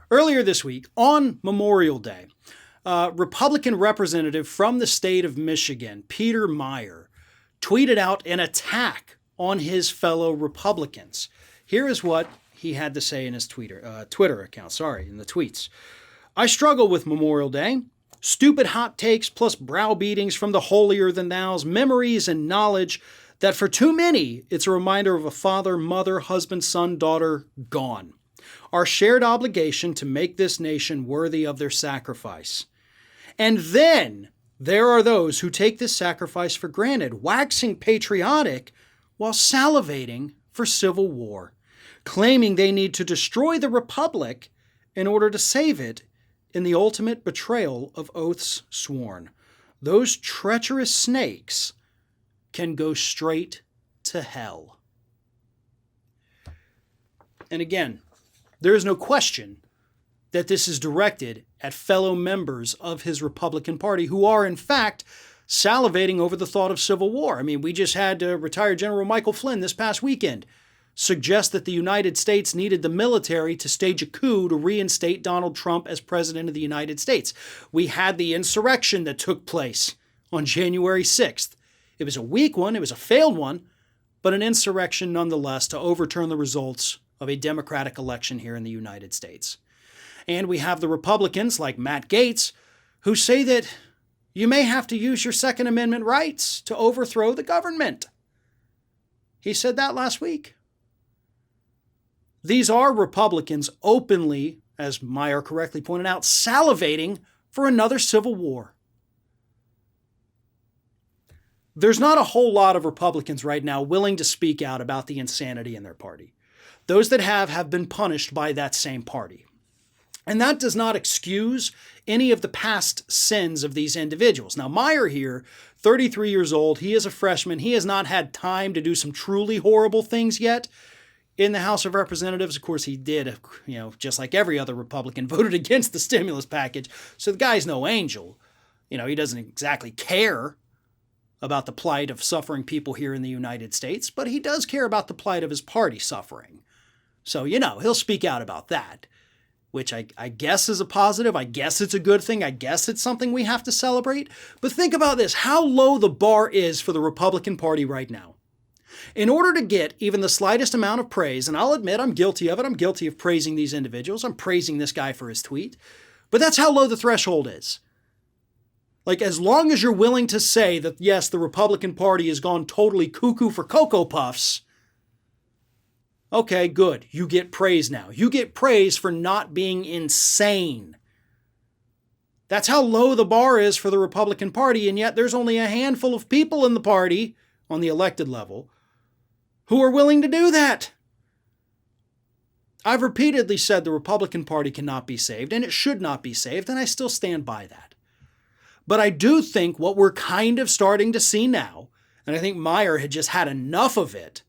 Earlier this week, on Memorial Day, Republican representative from the state of Michigan, Peter Meijer, tweeted out an attack on his fellow Republicans. Here is what he had to say in his Twitter account, in the tweets. I struggle with Memorial Day. Stupid hot takes plus browbeatings from the holier-than-thous, memories and knowledge that for too many, it's a reminder of a father, mother, husband, son, daughter gone. Our shared obligation to make this nation worthy of their sacrifice. And then there are those who take this sacrifice for granted, waxing patriotic while salivating for civil war, claiming they need to destroy the republic in order to save it in the ultimate betrayal of oaths sworn. Those treacherous snakes can go straight to hell. And again, there is no question that this is directed at fellow members of his Republican Party who are, in fact, salivating over the thought of civil war. I mean, we just had retired General Michael Flynn this past weekend suggest that the United States needed the military to stage a coup to reinstate Donald Trump as president of the United States. We had the insurrection that took place on January 6th. It was a weak one, it was a failed one, but an insurrection nonetheless to overturn the results of a democratic election here in the United States. And we have the Republicans like Matt Gaetz who say that you may have to use your Second Amendment rights to overthrow the government. He said that last week. These are Republicans openly, as Meijer correctly pointed out, salivating for another civil war. There's not a whole lot of Republicans right now willing to speak out about the insanity in their party. Those that have been punished by that same party. And that does not excuse any of the past sins of these individuals. Now, Meijer here, 33 years old, he is a freshman. He has not had time to do some truly horrible things yet. In the House of Representatives, of course, he did, just like every other Republican, voted against the stimulus package. So the guy's no angel. He doesn't exactly care about the plight of suffering people here in the United States, but he does care about the plight of his party suffering. So, he'll speak out about that, which I guess is a positive. I guess it's a good thing. I guess it's something we have to celebrate. But think about this, how low the bar is for the Republican Party right now. In order to get even the slightest amount of praise, and I'll admit I'm guilty of it, I'm guilty of praising these individuals, I'm praising this guy for his tweet, but that's how low the threshold is. Like, as long as you're willing to say that, yes, the Republican Party has gone totally cuckoo for Cocoa Puffs, okay, good, you get praise now. You get praise for not being insane. That's how low the bar is for the Republican Party, and yet there's only a handful of people in the party, on the elected level, who are willing to do that. I've repeatedly said the Republican Party cannot be saved, and it should not be saved, and I still stand by that. But I do think what we're kind of starting to see now, and I think Meijer had just had enough of it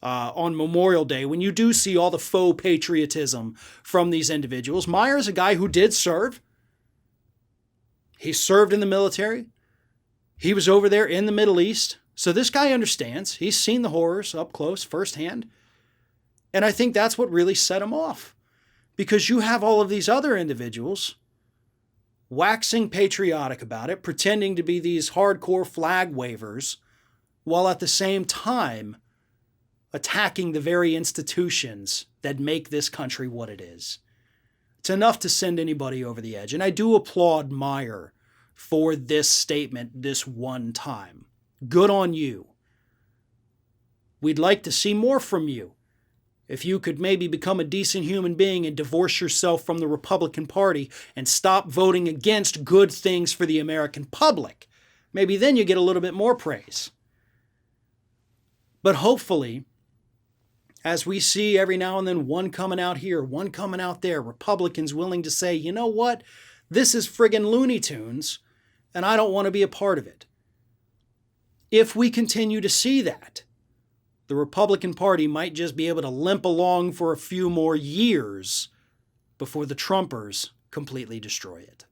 on Memorial Day, when you do see all the faux patriotism from these individuals. Meijer is a guy who did serve. He served in the military. He was over there in the Middle East. So this guy understands. He's seen the horrors up close, firsthand. And I think that's what really set him off. Because you have all of these other individuals waxing patriotic about it, pretending to be these hardcore flag wavers, while at the same time attacking the very institutions that make this country what it is. It's enough to send anybody over the edge. And I do applaud Meijer for this statement this one time. Good on you. We'd like to see more from you. If you could maybe become a decent human being and divorce yourself from the Republican Party and stop voting against good things for the American public, maybe then you get a little bit more praise. But hopefully, as we see every now and then one coming out here, one coming out there, Republicans willing to say, you know what, this is friggin' Looney Tunes, and I don't want to be a part of it. If we continue to see that, the Republican Party might just be able to limp along for a few more years before the Trumpers completely destroy it.